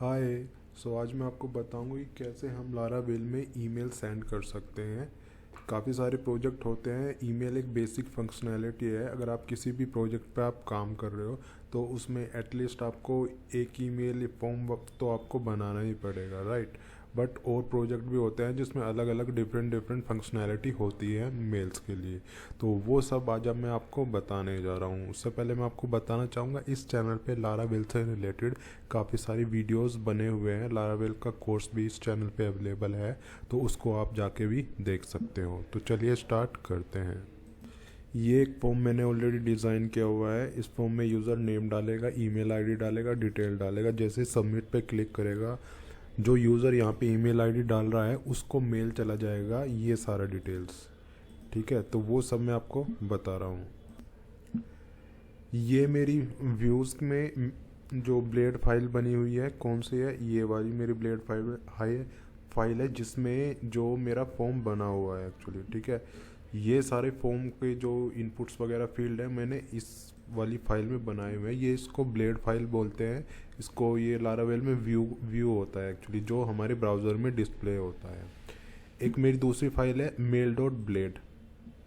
हाय। आज मैं आपको बताऊंगा कि कैसे हम लारावेल में ईमेल सेंड कर सकते हैं। काफ़ी सारे प्रोजेक्ट होते हैं। ईमेल एक बेसिक फंक्शनैलिटी है। अगर आप किसी भी प्रोजेक्ट पे आप काम कर रहे हो तो उसमें एटलीस्ट आपको एक ईमेल फॉर्म तो आपको बनाना ही पड़ेगा, राइट। बट और प्रोजेक्ट भी होते हैं जिसमें अलग अलग डिफरेंट डिफरेंट फंक्शनैलिटी होती है मेल्स के लिए। तो वो सब आज अब मैं आपको बताने जा रहा हूँ। उससे पहले मैं आपको बताना चाहूँगा इस चैनल पे लारावेल से रिलेटेड काफ़ी सारी वीडियोस बने हुए हैं। लारावेल का कोर्स भी इस चैनल पे अवेलेबल है, तो उसको आप जाके भी देख सकते हो। तो चलिए स्टार्ट करते हैं। ये एक फॉर्म मैंने ऑलरेडी डिज़ाइन किया हुआ है। इस फॉर्म में यूज़र नेम डालेगा, ईमेल आईडी डालेगा, डिटेल डालेगा। जैसे सबमिट पे क्लिक करेगा, जो यूज़र यहाँ पे ईमेल आईडी डाल रहा है उसको मेल चला जाएगा ये सारा डिटेल्स, ठीक है। तो वो सब मैं आपको बता रहा हूँ। ये मेरी व्यूज़ में जो ब्लेड फाइल बनी हुई है कौन सी है, ये वाली मेरी ब्लेड फाइल है जिसमें जो मेरा फॉर्म बना हुआ है एक्चुअली, ठीक है। ये सारे फॉर्म के जो इनपुट्स वगैरह फील्ड है मैंने इस वाली फाइल में बनाए हुए हैं। ये इसको ब्लेड फाइल बोलते हैं। इसको ये लारावेल में व्यू होता है एक्चुअली, जो हमारे ब्राउज़र में डिस्प्ले होता है। एक मेरी दूसरी फाइल है मेल.ब्लेड।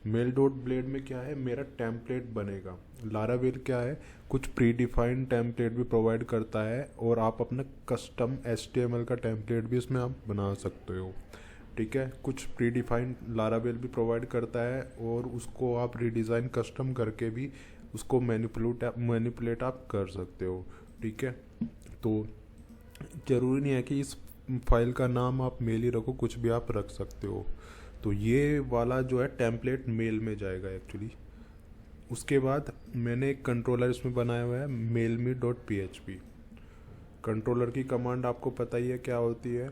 मेल.ब्लेड में क्या है, मेरा टेम्पलेट बनेगा। लारावेल क्या है, कुछ प्री डिफाइंड टेम्पलेट भी प्रोवाइड करता है और आप अपना कस्टम HTML का टेम्पलेट भी इसमें आप बना सकते हो, ठीक है। कुछ प्री डिफाइंड लारावेल भी प्रोवाइड करता है और उसको आप रीडिज़ाइन कस्टम करके भी उसको मैनिपुलेट आप कर सकते हो, ठीक है। तो ज़रूरी नहीं है कि इस फाइल का नाम आप मेल ही रखो, कुछ भी आप रख सकते हो। तो ये वाला जो है टेम्पलेट मेल में जाएगा एक्चुअली। उसके बाद मैंने एक कंट्रोलर इसमें बनाया हुआ है mailme.php। कंट्रोलर की कमांड आपको पता ही है क्या होती है,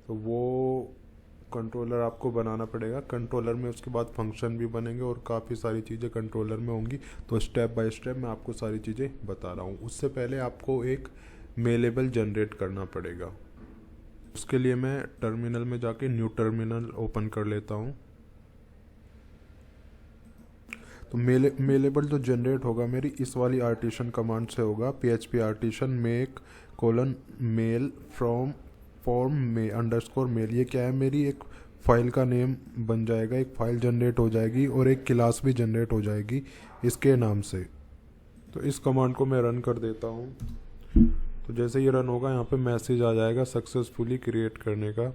तो वो कंट्रोलर आपको बनाना पड़ेगा। कंट्रोलर में उसके बाद फंक्शन भी बनेंगे और काफ़ी सारी चीज़ें कंट्रोलर में होंगी। तो स्टेप बाय स्टेप मैं आपको सारी चीज़ें बता रहा हूँ। उससे पहले आपको एक मेलेबल जनरेट करना पड़ेगा। उसके लिए मैं टर्मिनल में जाके न्यू टर्मिनल ओपन कर लेता हूँ। तो मेलेबल जो जनरेट होगा मेरी इस वाली आर्टिशन कमांड से होगा। PHP artisan make colon mail from form में अंडरस्कोर मेल। ये क्या है, मेरी एक फाइल का नेम बन जाएगा, एक फाइल जनरेट हो जाएगी और एक क्लास भी जनरेट हो जाएगी इसके नाम से। तो इस कमांड को मैं रन कर देता हूँ। तो जैसे ये रन होगा यहाँ पे मैसेज आ जाएगा सक्सेसफुली क्रिएट करने का।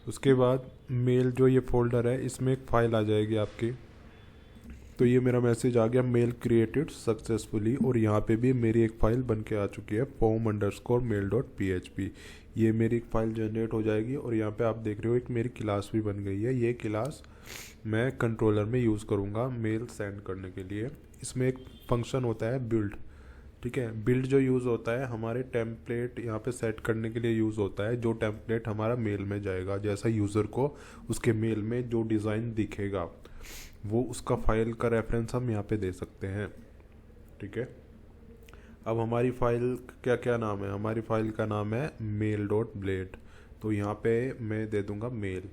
उसके बाद मेल जो ये फोल्डर है इसमें एक फ़ाइल आ जाएगी आपकी। तो ये मेरा मैसेज आ गया मेल क्रिएटेड सक्सेसफुली, और यहाँ पे भी मेरी एक फ़ाइल बन के आ चुकी है form_mail.php। ये मेरी एक फ़ाइल जनरेट हो जाएगी और यहाँ पे आप देख रहे हो एक मेरी क्लास भी बन गई है। ये क्लास मैं कंट्रोलर में यूज़ करूँगा मेल सेंड करने के लिए। इसमें एक फंक्शन होता है बिल्ड, ठीक है। बिल्ड जो यूज़ होता है हमारे टेम्पलेट यहाँ पे सेट करने के लिए यूज़ होता है। जो टेम्पलेट हमारा मेल में जाएगा, जैसा यूज़र को उसके मेल में जो डिज़ाइन दिखेगा वो उसका फाइल का रेफरेंस हम यहाँ पे दे सकते हैं, ठीक है। अब हमारी फ़ाइल क्या क्या नाम है, हमारी फ़ाइल का नाम है mail.blade। तो यहाँ पे मैं दे दूँगा मेल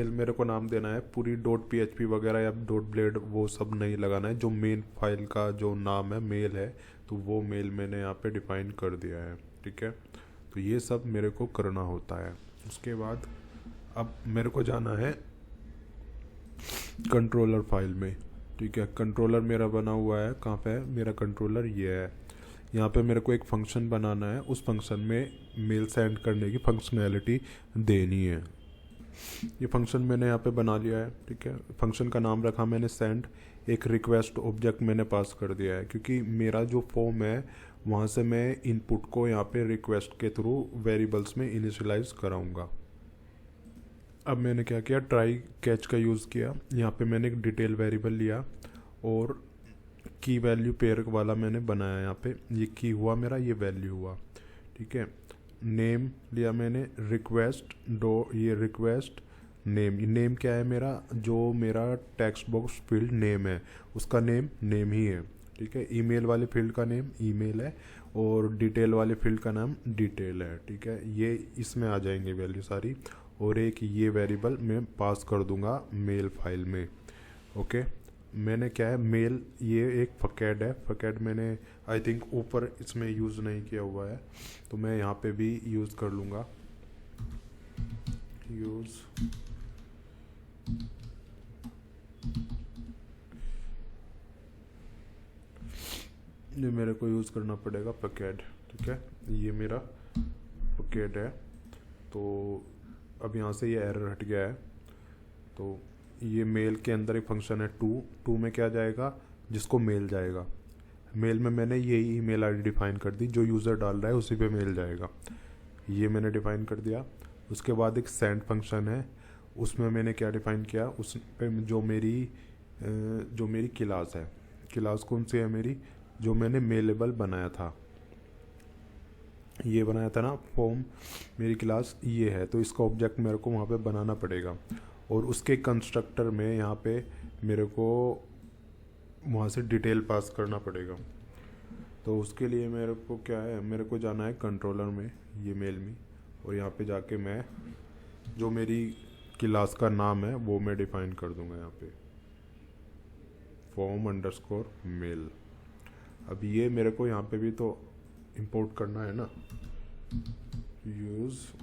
मेरे को नाम देना है। पूरी .php वगैरह या .blade वो सब नहीं लगाना है। जो मेन फाइल का जो नाम है मेल है, तो वो मेल मैंने यहाँ पे डिफाइन कर दिया है, ठीक है। तो ये सब मेरे को करना होता है। उसके बाद अब मेरे को जाना है कंट्रोलर फाइल में, ठीक है। कंट्रोलर मेरा बना हुआ है, कहाँ पे है मेरा कंट्रोलर, ये है। यहाँ पे मेरे को एक फंक्शन बनाना है, उस फंक्शन में मेल सेंड करने की फंक्शनैलिटी देनी है। ये फंक्शन मैंने यहाँ पे बना लिया है, ठीक है। फंक्शन का नाम रखा मैंने सेंड। एक रिक्वेस्ट ऑब्जेक्ट मैंने पास कर दिया है, क्योंकि मेरा जो फॉर्म है वहाँ से मैं इनपुट को यहाँ पे रिक्वेस्ट के थ्रू वेरिएबल्स में इनिशियलाइज कराऊंगा। अब मैंने क्या किया, ट्राई कैच का यूज़ किया। यहाँ पे मैंने एक डिटेल वेरिएबल लिया और की वैल्यू पेयर वाला मैंने बनाया। यहाँ पे ये की हुआ मेरा, ये वैल्यू हुआ, ठीक है। नेम लिया मैंने, ये रिक्वेस्ट नेम क्या है मेरा, जो मेरा टेक्स्ट बॉक्स फील्ड नेम है उसका नेम ही है, ठीक है। ईमेल वाले फील्ड का नेम ईमेल है और डिटेल वाले फील्ड का नाम डिटेल है, ठीक है। ये इसमें आ जाएंगे वैल्यू सारी। और एक ये वेरिएबल मैं पास कर दूंगा मेल फाइल में, ओके। मैंने क्या है मेल, ये एक फकैड है, फकैड मैंने आई थिंक ऊपर इसमें यूज़ नहीं किया हुआ है, तो मैं यहाँ पे भी यूज़ कर लूँगा। यूज़ ये मेरे को यूज़ करना पड़ेगा फकैड, ठीक है, ये मेरा फकैड है। तो अब यहाँ से ये एरर हट गया है। तो ये मेल के अंदर एक फंक्शन है टू में क्या जाएगा, जिसको मेल जाएगा। मेल में मैंने यही ईमेल आईडी डिफाइन कर दी, जो यूज़र डाल रहा है उसी पे मेल जाएगा, ये मैंने डिफाइन कर दिया। उसके बाद एक सेंड फंक्शन है, उसमें मैंने क्या डिफाइन किया, उस पे जो मेरी क्लास है, क्लास कौन सी है मेरी, जो मैंने मेलेबल बनाया था, ये बनाया था ना फॉर्म, मेरी क्लास ये है, तो इसका ऑब्जेक्ट मेरे को वहाँ पे बनाना पड़ेगा। और उसके कंस्ट्रक्टर में यहाँ पे मेरे को वहाँ से डिटेल पास करना पड़ेगा। तो उसके लिए मेरे को क्या है, मेरे को जाना है कंट्रोलर में, ये मेल में, और यहाँ पे जाके मैं जो मेरी क्लास का नाम है वो मैं डिफाइन कर दूंगा यहाँ पे, फॉर्म अंडरस्कोर मेल। अब ये मेरे को यहाँ पे भी तो इंपोर्ट करना है ना, यूज़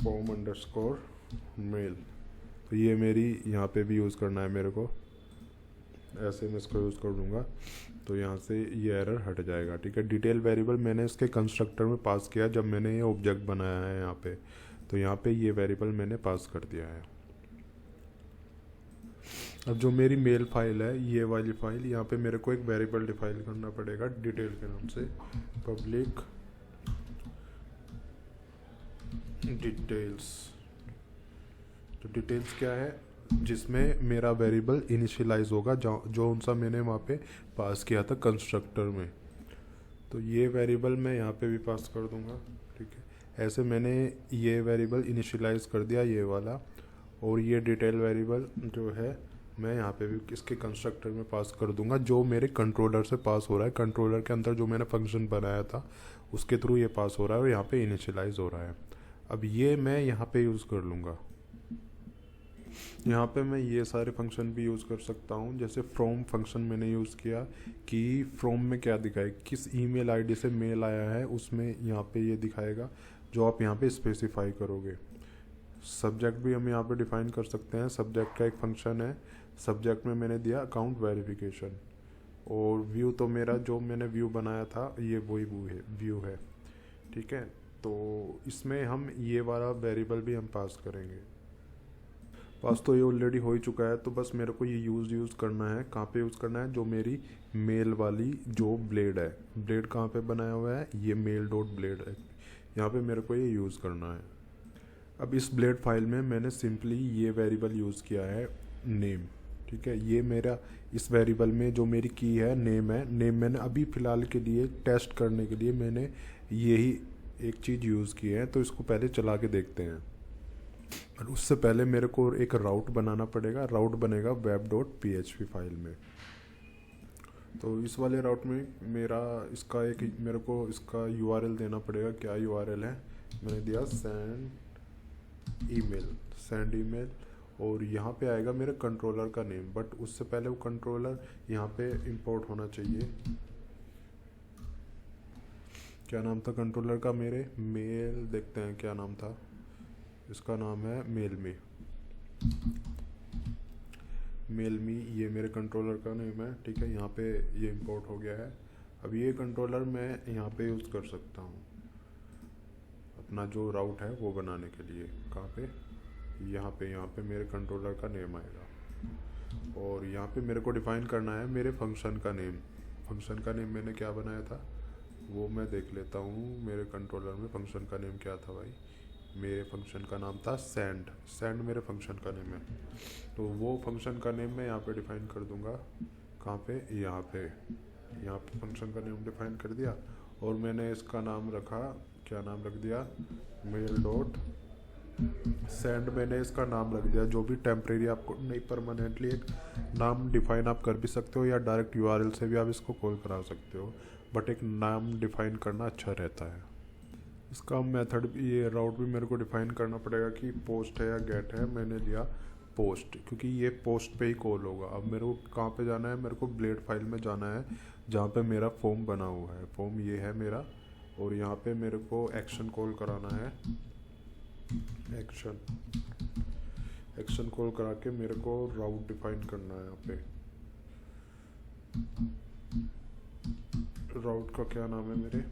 फॉर्म अंडरस्कोर मेल, तो ये मेरी यहाँ पे भी यूज़ करना है मेरे को, ऐसे मैं इसको यूज़ कर दूँगा, तो यहाँ से ये एरर हट जाएगा, ठीक है। डिटेल वेरिएबल मैंने इसके कंस्ट्रक्टर में पास किया जब मैंने ये ऑब्जेक्ट बनाया है यहाँ पे, तो यहाँ पे ये वेरिएबल मैंने पास कर दिया है। अब जो मेरी मेल फाइल है, ये वाली फाइल, यहाँ पे मेरे को एक वेरिएबल डिफाइन करना पड़ेगा डिटेल के नाम से, पब्लिक डिटेल्स। तो डिटेल्स क्या है, जिसमें मेरा वेरिएबल इनिशियलाइज होगा, जो उनसा मैंने वहाँ पे पास किया था कंस्ट्रक्टर में, तो ये वेरिएबल मैं यहाँ पे भी पास कर दूँगा, ठीक है। ऐसे मैंने ये वेरिएबल इनिशियलाइज कर दिया, ये वाला, और ये डिटेल वेरिएबल जो है मैं यहाँ पे भी इसके कंस्ट्रक्टर में पास कर दूंगा, जो मेरे कंट्रोलर से पास हो रहा है, कंट्रोलर के अंदर जो मैंने फंक्शन बनाया था उसके थ्रू ये पास हो रहा है और यहाँ पे इनिशियलाइज हो रहा है। अब ये मैं यहाँ पे यूज़ कर लूँगा, यहाँ पे मैं ये सारे फंक्शन भी यूज़ कर सकता हूँ। जैसे फ्रॉम फंक्शन मैंने यूज़ किया कि फ्रॉम में क्या दिखाए, किस ईमेल आईडी से मेल आया है, उसमें यहाँ पे ये दिखाएगा जो आप यहाँ पे स्पेसिफाई करोगे। सब्जेक्ट भी हम यहाँ पे डिफाइन कर सकते हैं, सब्जेक्ट का एक फंक्शन है, सब्जेक्ट में मैंने दिया अकाउंट वेरिफिकेशन, और व्यू तो मेरा जो मैंने व्यू बनाया था ये वही व्यू है, ठीक है। तो इसमें हम ये वाला वेरिएबल भी हम पास करेंगे। पास तो ये ऑलरेडी हो ही चुका है, तो बस मेरे को ये यूज़ करना है। कहाँ पे यूज़ करना है, जो मेरी मेल वाली जो ब्लेड है, ब्लेड कहाँ पे बनाया हुआ है, ये मेल डॉट ब्लेड है, यहाँ पे मेरे को ये यूज़ करना है। अब इस ब्लेड फाइल में मैंने सिंपली ये वेरिएबल यूज़ किया है नेम, ठीक है। ये मेरा इस वेरिएबल में जो मेरी की है नेम है, नेम मैंने अभी फ़िलहाल के लिए टेस्ट करने के लिए मैंने यही एक चीज़ यूज़ की है, तो इसको पहले चला के देखते हैं। और उससे पहले मेरे को एक राउट बनाना पड़ेगा, राउट बनेगा web.php फाइल में। तो इस वाले राउट में मेरा इसका एक मेरे को इसका URL देना पड़ेगा। क्या URL है, मैंने दिया सेंड ईमेल, और यहाँ पे आएगा मेरे कंट्रोलर का नेम, बट उससे पहले वो कंट्रोलर यहाँ पे इंपोर्ट होना चाहिए। क्या नाम था कंट्रोलर का मेरे, मेल, देखते हैं क्या नाम था, इसका नाम है मेलमी, ये मेरे कंट्रोलर का नेम है, ठीक है। यहाँ पे ये इंपोर्ट हो गया है। अब ये कंट्रोलर मैं यहाँ पे यूज़ कर सकता हूँ अपना जो राउट है वो बनाने के लिए। कहाँ पे, यहाँ पे मेरे कंट्रोलर का नेम आएगा, और यहाँ पे मेरे को डिफाइन करना है मेरे फंक्शन का नेम। फंक्शन का नेम मैंने क्या बनाया था वो मैं देख लेता हूँ। मेरे कंट्रोलर में फंक्शन का नेम क्या था भाई, मेरे फंक्शन का नाम था सेंड मेरे फंक्शन का नेम है। तो वो फंक्शन का नेम मैं यहाँ पे डिफाइन कर दूँगा। कहाँ पे, यहाँ पे फंक्शन का नेम डिफाइन कर दिया, और मैंने इसका नाम रखा, क्या नाम रख दिया, मेल डॉट सेंड, मैंने इसका नाम रख दिया। जो भी टेम्परेरी आपको नहीं, परमानेंटली एक नाम डिफाइन आप कर भी सकते हो, या डायरेक्ट URL से भी आप इसको कॉल करा सकते हो, बट एक नाम डिफाइन करना अच्छा रहता है। इसका मेथड भी, ये राउट भी मेरे को डिफाइन करना पड़ेगा कि पोस्ट है या गेट है। मैंने लिया पोस्ट क्योंकि ये पोस्ट पे ही कॉल होगा। अब मेरे को कहाँ पे जाना है, मेरे को ब्लेड फाइल में जाना है जहाँ पे मेरा फॉर्म बना हुआ है। फॉर्म ये है मेरा, और यहाँ पे मेरे को एक्शन कॉल कराना है। एक्शन कॉल करा के मेरे को राउट डिफाइन करना है। यहाँ पे राउट का क्या नाम है, मेरे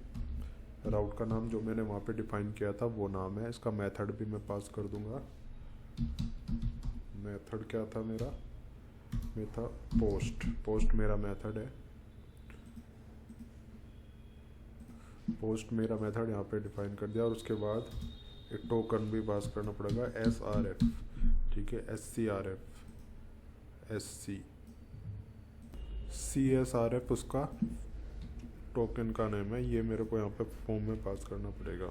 राउट का नाम जो मैंने वहाँ पे डिफाइन किया था वो नाम है। इसका मेथड भी मैं पास कर दूंगा। मेथड क्या था मेरा, में था पोस्ट मेरा मेथड है। पोस्ट मेरा मेथड यहाँ पे डिफाइन कर दिया, और उसके बाद एक टोकन भी पास करना पड़ेगा SRF, ठीक है, CSRF उसका टोकन का नेम है। ये मेरे को यहाँ पे फॉर्म में पास करना पड़ेगा।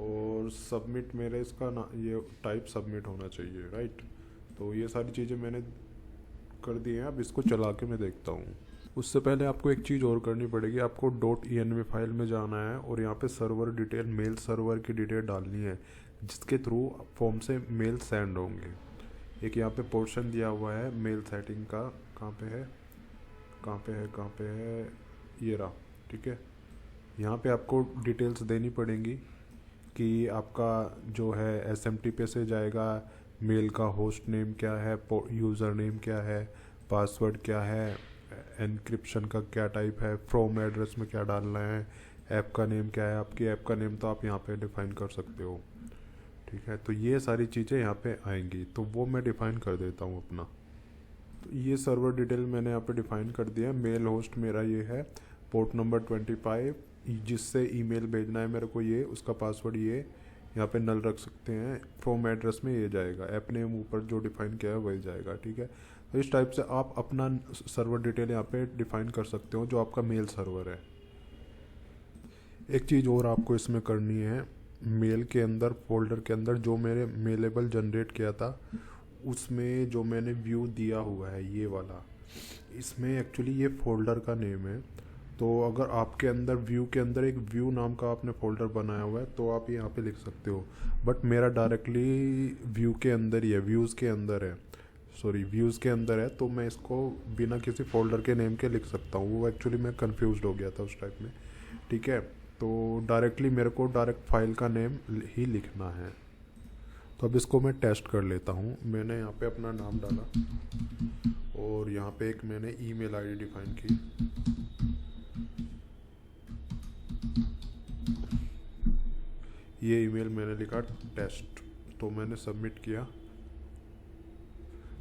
और सबमिट मेरे इसका ना, ये टाइप सबमिट होना चाहिए, राइट। तो ये सारी चीज़ें मैंने कर दी हैं। अब इसको चला के मैं देखता हूँ। उससे पहले आपको एक चीज़ और करनी पड़ेगी। आपको .env फाइल में जाना है और यहाँ पे सर्वर डिटेल, मेल सर्वर की डिटेल डालनी है जिसके थ्रू फॉर्म से मेल सेंड होंगे। एक यहाँ पे पोर्शन दिया हुआ है मेल सेटिंग का, कहाँ पे है, ये रहा, ठीक है। यहाँ पे आपको डिटेल्स देनी पड़ेंगी कि आपका जो है SMTP से जाएगा, मेल का होस्ट नेम क्या है, यूज़र नेम क्या है, पासवर्ड क्या है, एनक्रिप्शन का क्या टाइप है, फ्रॉम एड्रेस में क्या डालना है, ऐप का नेम क्या है। आपकी ऐप का नेम तो आप यहाँ पे डिफ़ाइन कर सकते हो, ठीक है। तो ये सारी चीज़ें यहाँ पे आएंगी, तो वो मैं डिफ़ाइन कर देता हूँ अपना। तो ये सर्वर डिटेल मैंने यहाँ पे डिफ़ाइन कर दिया है। मेल होस्ट मेरा ये है, पोर्ट नंबर 25, जिससे ईमेल भेजना है मेरे को ये, उसका पासवर्ड ये यहाँ पे नल रख सकते हैं। फ्रॉम एड्रेस में ये जाएगा, ऐप नेम ऊपर जो डिफ़ाइन किया है वही जाएगा, ठीक है। तो इस टाइप से आप अपना सर्वर डिटेल यहाँ पे डिफ़ाइन कर सकते हो जो आपका मेल सर्वर है। एक चीज़ और आपको इसमें करनी है, मेल के अंदर, फोल्डर के अंदर जो मेरे मेलेबल जनरेट किया था उसमें जो मैंने व्यू दिया हुआ है ये वाला, इसमें एक्चुअली ये फोल्डर का नेम है। तो अगर आपके अंदर व्यू के अंदर एक व्यू नाम का आपने फोल्डर बनाया हुआ है तो आप यहाँ पे लिख सकते हो, बट मेरा डायरेक्टली व्यू के अंदर ही है, व्यूज़ के अंदर है। तो मैं इसको बिना किसी फोल्डर के नेम के लिख सकता हूँ। वो एक्चुअली मैं कंफ्यूज्ड हो गया था उस टाइप में, ठीक है। तो डायरेक्टली मेरे को डायरेक्ट फाइल का नेम ही लिखना है। तो अब इसको मैं टेस्ट कर लेता हूँ। मैंने यहाँ पे अपना नाम डाला और यहाँ पे एक मैंने ईमेल आईडी डिफाइन की। ये ईमेल मैंने लिखा टेस्ट, तो मैंने सबमिट किया।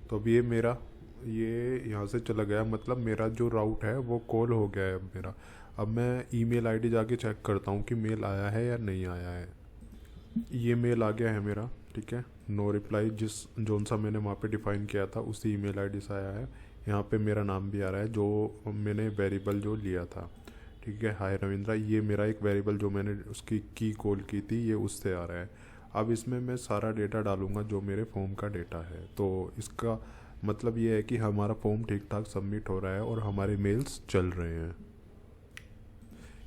तो अब ये मेरा यहाँ से चला गया, मतलब मेरा जो राउट है वो कॉल हो गया है अब मेरा। अब मैं ईमेल आईडी जाके चेक करता हूँ कि मेल आया है या नहीं आया है। ये मेल आ गया है मेरा, ठीक है। नो रिप्लाई, जोन सा मैंने वहाँ पे डिफ़ाइन किया था उसी ईमेल आईडी से आया है। यहाँ पे मेरा नाम भी आ रहा है जो मैंने वेरिएबल जो लिया था, ठीक है, हाय रविंद्रा। ये मेरा एक वेरिएबल जो मैंने उसकी की कॉल की थी, ये उससे आ रहा है। अब इसमें मैं सारा डेटा डालूँगा जो मेरे फॉर्म का डेटा है। तो इसका मतलब ये है कि हमारा फॉर्म ठीक ठाक सबमिट हो रहा है और हमारे मेल्स चल रहे हैं।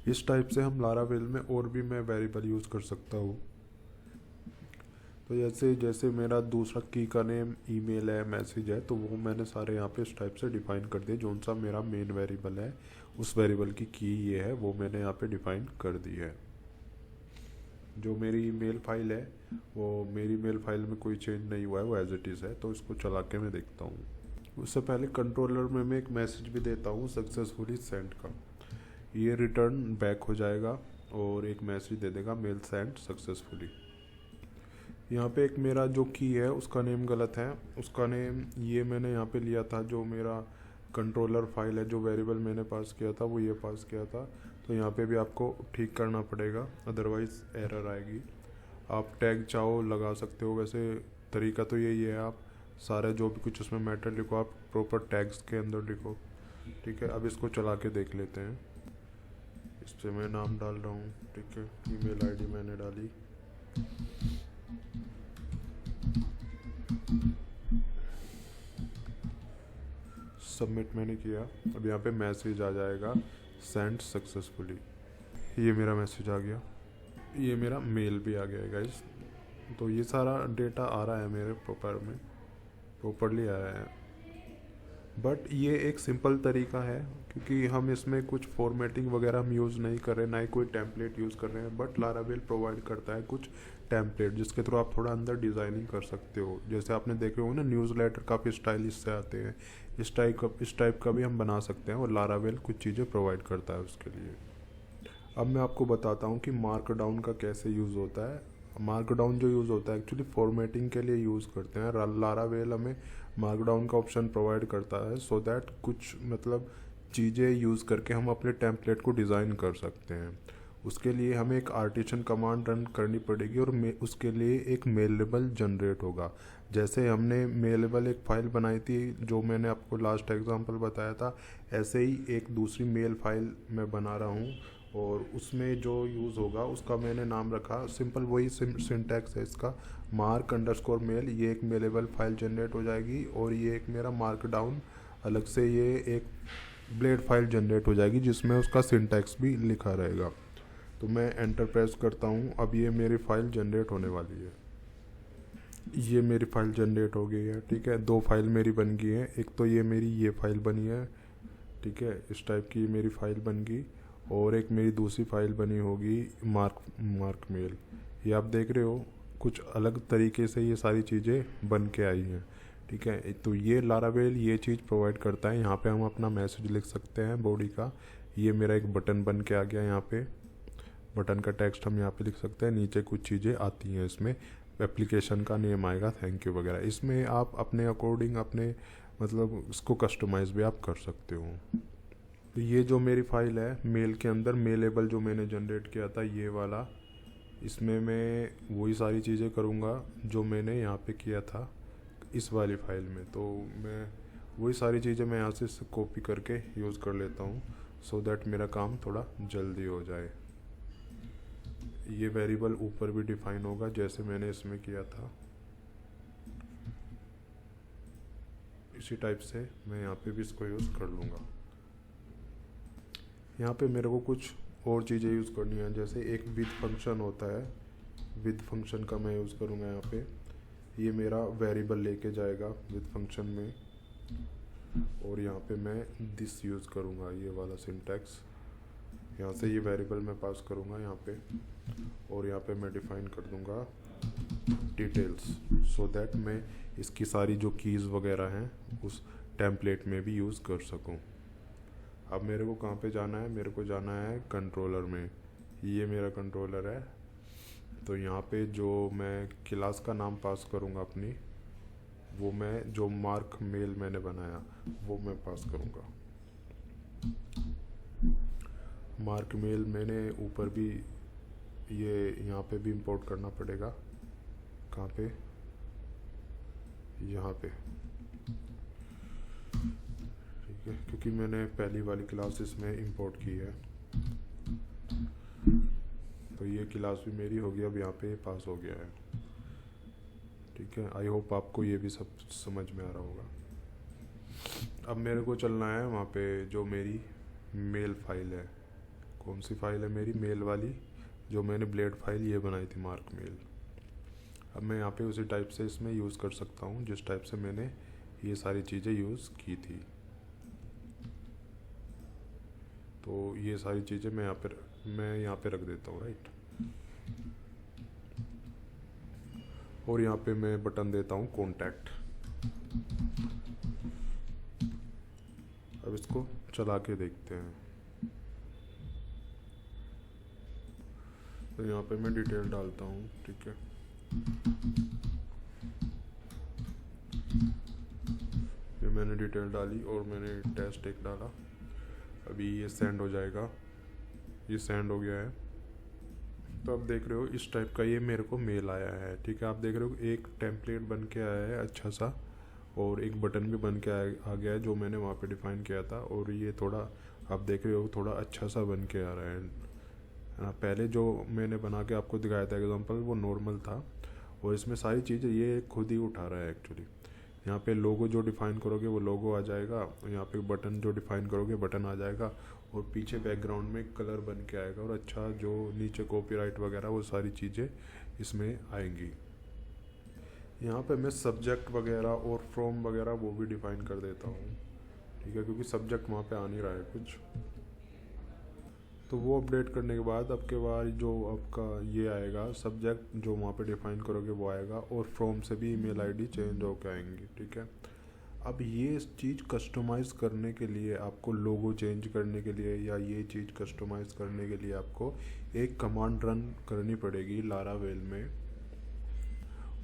इस टाइप से हम लारावेल में और भी मैं वेरिएबल यूज़ कर सकता हूँ। तो जैसे मेरा दूसरा की का नेम ईमेल है, मैसेज है, तो वो मैंने सारे यहाँ पे इस टाइप से डिफ़ाइन कर दिए। जोन सा मेरा मेन वेरिएबल है उस वेरिएबल की ये है, वो मैंने यहाँ पे डिफ़ाइन कर दी है। जो मेरी मेल फाइल है वो मेरी मेल फाइल में कोई चेंज नहीं हुआ है, वो एज इट इज़ है। तो इसको चला के मैं देखता हूँ। उससे पहले कंट्रोलर में मैं एक मैसेज भी देता हूँ सक्सेसफुली सेंड का। ये रिटर्न बैक हो जाएगा और एक मैसेज दे देगा मेल सेंड सक्सेसफुली। यहाँ पे एक मेरा जो की है उसका नेम गलत है। उसका नेम ये मैंने यहाँ पे लिया था, जो मेरा कंट्रोलर फाइल है, जो वेरिएबल मैंने पास किया था वो ये पास किया था। तो यहाँ पे भी आपको ठीक करना पड़ेगा, अदरवाइज़ एरर आएगी। आप टैग चाहो लगा सकते हो, वैसे तरीका तो यही है। आप सारे जो भी कुछ उसमें मैटर लिखो आप प्रॉपर टैग्स के अंदर लिखो, ठीक है। अब इसको चला के देख लेते हैं। इस पर मैं नाम डाल रहा हूँ, ठीक है। ईमेल आईडी मैंने डाली, सबमिट मैंने किया। अब यहाँ पे मैसेज आ जाएगा सेंड सक्सेसफुली। ये मेरा मैसेज आ गया। ये मेरा मेल भी आ गया है गाइस। तो ये सारा डेटा आ रहा है मेरे प्रॉपरली आ रहा है। बट ये एक सिंपल तरीका है, क्योंकि हम इसमें कुछ फॉर्मेटिंग वगैरह हम यूज़ नहीं कर रहे, ना ही कोई टेम्पलेट यूज़ कर रहे हैं। बट लारावेल प्रोवाइड करता है कुछ टेम्पलेट जिसके थ्रू आप थोड़ा अंदर डिज़ाइनिंग कर सकते हो। जैसे आपने देखे होंगे ना, न्यूज़लेटर काफ़ी स्टाइलिश से आते हैं, इस टाइप का भी हम बना सकते हैं, और लारावेल कुछ चीज़ें प्रोवाइड करता है उसके लिए। अब मैं आपको बताता हूँ कि मार्कडाउन का कैसे यूज़ होता है। मार्कडाउन जो यूज़ होता है एक्चुअली फॉर्मेटिंग के लिए यूज़ करते हैं। लारावेल हमें मार्कडाउन का ऑप्शन प्रोवाइड करता है, सो दैट कुछ मतलब चीज़ें यूज़ करके हम अपने टेम्पलेट को डिज़ाइन कर सकते हैं। उसके लिए हमें एक आर्टिशन कमांड रन करनी पड़ेगी, और उसके लिए एक मेलेबल जनरेट होगा। जैसे हमने मेलेबल एक फ़ाइल बनाई थी जो मैंने आपको लास्ट एग्जांपल बताया था, ऐसे ही एक दूसरी मेल फाइल मैं बना रहा हूँ, और उसमें जो यूज़ होगा उसका मैंने नाम रखा सिंपल, वही सिंटैक्स है इसका, मार्क अंडरस्कोर मेल। ये एक मेलेबल फाइल जनरेट हो जाएगी, और ये एक मेरा मार्कडाउन अलग से ये एक ब्लेड फाइल जनरेट हो जाएगी जिसमें उसका सिंटैक्स भी लिखा रहेगा। तो मैं एंटर प्रेस करता हूँ। अब ये मेरी फाइल जनरेट होने वाली है। ये मेरी फाइल जनरेट हो गई है, ठीक है। दो फाइल मेरी बन गई है, एक तो ये मेरी ये फाइल बनी है, ठीक है, इस टाइप की मेरी फाइल बन गई, और एक मेरी दूसरी फाइल बनी होगी मार्क मेल। ये आप देख रहे हो कुछ अलग तरीके से ये सारी चीज़ें बन के आई हैं, ठीक है। तो ये लारावेल ये चीज़ प्रोवाइड करता है। यहाँ पे हम अपना मैसेज लिख सकते हैं बॉडी का। ये मेरा एक बटन बन के आ गया, यहाँ पे बटन का टेक्स्ट हम यहाँ पे लिख सकते हैं। नीचे कुछ चीज़ें आती हैं, इसमें एप्लीकेशन का नेम आएगा, थैंक यू वगैरह। इसमें आप अपने अकॉर्डिंग अपने मतलब इसको कस्टमाइज़ भी आप कर सकते हो। तो ये जो मेरी फ़ाइल है मेल के अंदर, मेलेबल जो मैंने जनरेट किया था ये वाला, इसमें मैं वही सारी चीज़ें करूँगा जो मैंने यहाँ पे किया था इस वाली फ़ाइल में। तो मैं वही सारी चीज़ें मैं यहाँ से कॉपी करके यूज़ कर लेता हूँ, सो दैट मेरा काम थोड़ा जल्दी हो जाए। ये वेरिएबल ऊपर भी डिफाइन होगा जैसे मैंने इसमें किया था, इसी टाइप से मैं यहाँ पे भी इसको यूज़ कर लूँगा। यहाँ पे मेरे को कुछ और चीज़ें यूज़ करनी है, जैसे एक विद फंक्शन होता है, विद फंक्शन का मैं यूज़ करूँगा यहाँ पे। ये मेरा वेरिएबल लेके जाएगा विद फंक्शन में, और यहाँ पे मैं दिस यूज़ करूँगा, ये वाला सिंटैक्स। यहाँ से ये वेरिएबल मैं पास करूँगा यहाँ पे, और यहाँ पे मैं डिफ़ाइन कर दूँगा डिटेल्स, सो दैट मैं इसकी सारी जो कीज़ वगैरह हैं उस टेम्पलेट में भी यूज़ कर सकूँ। अब मेरे को कहाँ पे जाना है, मेरे को जाना है कंट्रोलर में। ये मेरा कंट्रोलर है, तो यहाँ पे जो मैं क्लास का नाम पास करूँगा अपनी, वो मैं जो मार्क मेल मैंने बनाया वो मैं पास करूँगा। मार्क मेल मैंने ऊपर भी ये यहाँ पे भी इंपोर्ट करना पड़ेगा। कहाँ पे, यहाँ पे, ठीक है, क्योंकि मैंने पहली वाली क्लास इसमें इंपोर्ट की है। तो ये क्लास भी मेरी होगी, अब यहाँ पे पास हो गया है, ठीक है। आई होप आपको ये भी सब समझ में आ रहा होगा। अब मेरे को चलना है वहाँ पे जो मेरी मेल फाइल है। कौन सी फाइल है मेरी, मेल वाली, जो मैंने ब्लेड फाइल ये बनाई थी मार्क मेल। अब मैं यहाँ पे उसी टाइप से इसमें यूज़ कर सकता हूँ जिस टाइप से मैंने ये सारी चीज़ें यूज़ की थी। तो ये सारी चीज़ें मैं यहाँ पे रख देता हूँ, राइट। और यहाँ पे मैं बटन देता हूँ कॉन्टैक्ट। अब इसको चला के देखते हैं। तो यहाँ पे मैं डिटेल डालता हूँ, ठीक है। ये मैंने डिटेल डाली और मैंने टेस्ट एक डाला। अभी ये सेंड हो जाएगा, ये सेंड हो गया है। तो आप देख रहे हो इस टाइप का ये मेरे को मेल आया है, ठीक है। आप देख रहे हो एक टेम्पलेट बन के आया है अच्छा सा, और एक बटन भी बन के आ गया है जो मैंने वहाँ पे डिफ़ाइन किया था। और ये थोड़ा आप देख रहे हो थोड़ा अच्छा सा बन के आ रहा है। पहले जो मैंने बना के आपको दिखाया था एग्जांपल, वो नॉर्मल था, और इसमें सारी चीज़ें ये खुद ही उठा रहा है एक्चुअली। यहाँ पे लोगो जो डिफ़ाइन करोगे वो लोगो आ जाएगा, यहाँ पे बटन जो डिफ़ाइन करोगे बटन आ जाएगा, और पीछे बैकग्राउंड में कलर बन के आएगा, और अच्छा जो नीचे कॉपीराइट वगैरह वो सारी चीज़ें इसमें आएंगी। यहाँ पे मैं सब्जेक्ट वगैरह और फ्रॉम वगैरह वो भी डिफ़ाइन कर देता हूँ, ठीक है, क्योंकि सब्जेक्ट वहाँ पे आ नहीं रहा है कुछ। तो वो अपडेट करने के बाद आपके बाद जो आपका ये आएगा सब्जेक्ट जो वहाँ पे डिफ़ाइन करोगे वो आएगा, और फ्रॉम से भी ईमेल आईडी चेंज होकर आएंगी, ठीक है। अब ये चीज़ कस्टमाइज़ करने के लिए आपको लोगो चेंज करने के लिए या ये चीज़ कस्टमाइज़ करने के लिए आपको एक कमांड रन करनी पड़ेगी लारावेल में।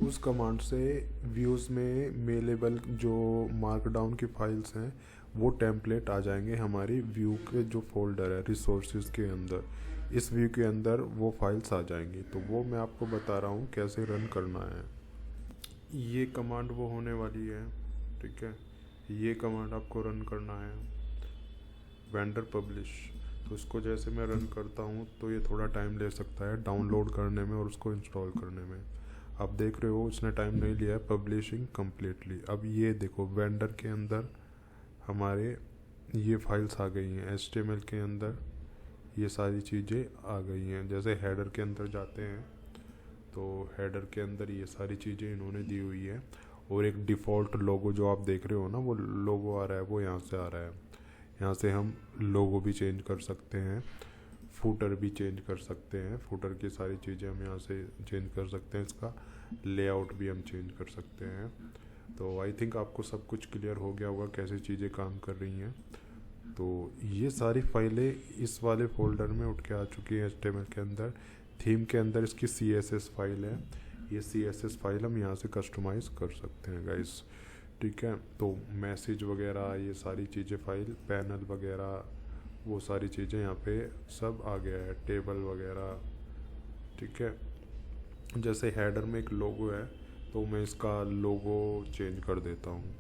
उस कमांड से व्यूज़ में मेलेबल जो मार्कडाउन की फाइल्स हैं वो टेम्पलेट आ जाएंगे हमारी व्यू के जो फोल्डर है रिसोर्सेज के अंदर, इस व्यू के अंदर वो फाइल्स आ जाएंगी। तो वो मैं आपको बता रहा हूँ कैसे रन करना है। ये कमांड वो होने वाली है, ठीक है। ये कमांड आपको रन करना है वेंडर पब्लिश। तो इसको जैसे मैं रन करता हूँ तो ये थोड़ा टाइम ले सकता है डाउनलोड करने में और उसको इंस्टॉल करने में। आप देख रहे हो उसने टाइम नहीं लिया है, पब्लिशिंग कम्प्लीटली। अब ये देखो वेंडर के अंदर हमारे ये फाइल्स आ गई हैं, HTML के अंदर ये सारी चीज़ें आ गई हैं। जैसे हेडर के अंदर जाते हैं तो हेडर के अंदर ये सारी चीज़ें इन्होंने दी हुई है, और एक डिफ़ॉल्ट लोगो जो आप देख रहे हो ना वो लोगो आ रहा है, वो यहाँ से आ रहा है। यहाँ से हम लोगो भी चेंज कर सकते हैं, फूटर भी चेंज कर सकते हैं, फूटर की सारी चीज़ें हम यहाँ से चेंज कर सकते हैं, इसका लेआउट भी हम चेंज कर सकते हैं। तो आई थिंक आपको सब कुछ क्लियर हो गया होगा कैसे चीज़ें काम कर रही हैं। तो ये सारी फाइलें इस वाले फोल्डर में उठ के आ चुकी हैं HTML के अंदर। थीम के अंदर इसकी CSS फाइल है, ये CSS फाइल हम यहाँ से कस्टमाइज़ कर सकते हैं गाइस, ठीक है। तो मैसेज वगैरह ये सारी चीज़ें फाइल, पैनल वगैरह वो सारी चीज़ें यहाँ पे सब आ गया है, टेबल वगैरह, ठीक है। जैसे हेडर में एक लोगो है तो मैं इसका लोगो चेंज कर देता हूँ।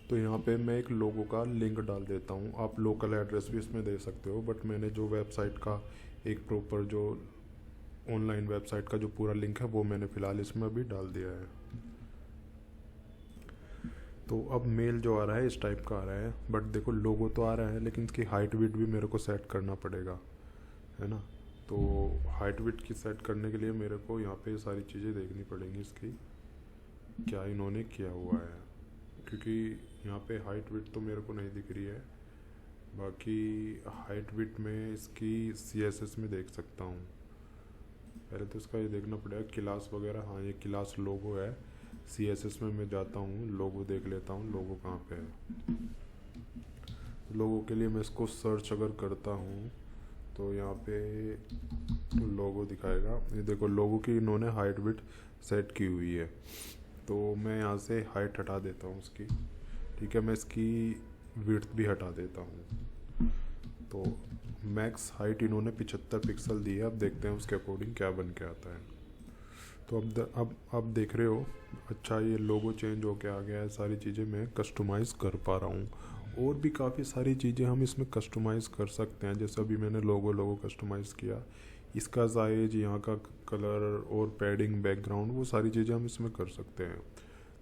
तो यहाँ पे मैं एक लोगो का लिंक डाल देता हूँ। आप लोकल एड्रेस भी इसमें दे सकते हो, बट मैंने जो वेबसाइट का एक प्रॉपर जो ऑनलाइन वेबसाइट का जो पूरा लिंक है वो मैंने फ़िलहाल इसमें अभी डाल दिया है। तो अब मेल जो आ रहा है इस टाइप का आ रहा है, बट देखो लोगो तो आ रहा है लेकिन इसकी हाइट विड्थ भी मेरे को सेट करना पड़ेगा, है ना। तो हाइट विड्थ की सेट करने के लिए मेरे को यहाँ पे सारी चीज़ें देखनी पड़ेंगी इसकी क्या इन्होंने किया हुआ है, क्योंकि यहाँ पे हाइट विड्थ तो मेरे को नहीं दिख रही है। बाकी हाइट विड्थ में इसकी CSS में देख सकता हूँ। पहले तो इसका ये देखना पड़ेगा क्लास वगैरह, हाँ ये क्लास लोगो है। CSS में मैं जाता हूँ, लोगो देख लेता हूँ लोगो कहाँ पे है। लोगो के लिए मैं इसको सर्च अगर करता हूँ तो यहाँ पे लोगो दिखाएगा। ये देखो लोगो की इन्होंने हाइट विड्थ सेट की हुई है, तो मैं यहाँ से हाइट हटा देता हूँ उसकी, ठीक है। मैं इसकी विड्थ भी हटा देता हूँ। तो मैक्स हाइट इन्होंने 75 पिक्सल दी है। अब देखते हैं उसके अकॉर्डिंग क्या बन के आता है। तो अब देख रहे हो अच्छा ये लोगो चेंज हो के आ गया है, सारी चीज़ें मैं कस्टमाइज़ कर पा रहा हूँ। और भी काफ़ी सारी चीज़ें हम इसमें कस्टमाइज़ कर सकते हैं। जैसे अभी मैंने लोगो कस्टमाइज़ किया, इसका साइज, यहाँ का कलर और पैडिंग, बैकग्राउंड, वो सारी चीज़ें हम इसमें कर सकते हैं।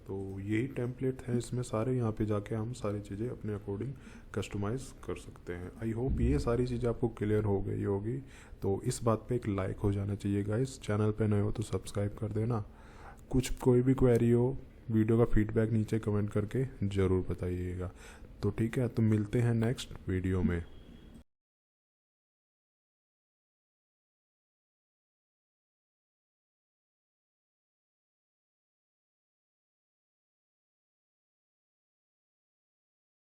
तो यही टेम्पलेट हैं इसमें सारे, यहाँ पे जाके हम सारी चीज़ें अपने अकॉर्डिंग कस्टमाइज़ कर सकते हैं। आई होप ये सारी चीज़ें आपको क्लियर हो गई होगी। तो इस बात पे एक लाइक हो जाना चाहिए गाइस। चैनल पे नए हो तो सब्सक्राइब कर देना। कोई भी क्वेरी हो, वीडियो का फीडबैक नीचे कमेंट करके ज़रूर बताइएगा। तो ठीक है, तो मिलते हैं नेक्स्ट वीडियो में।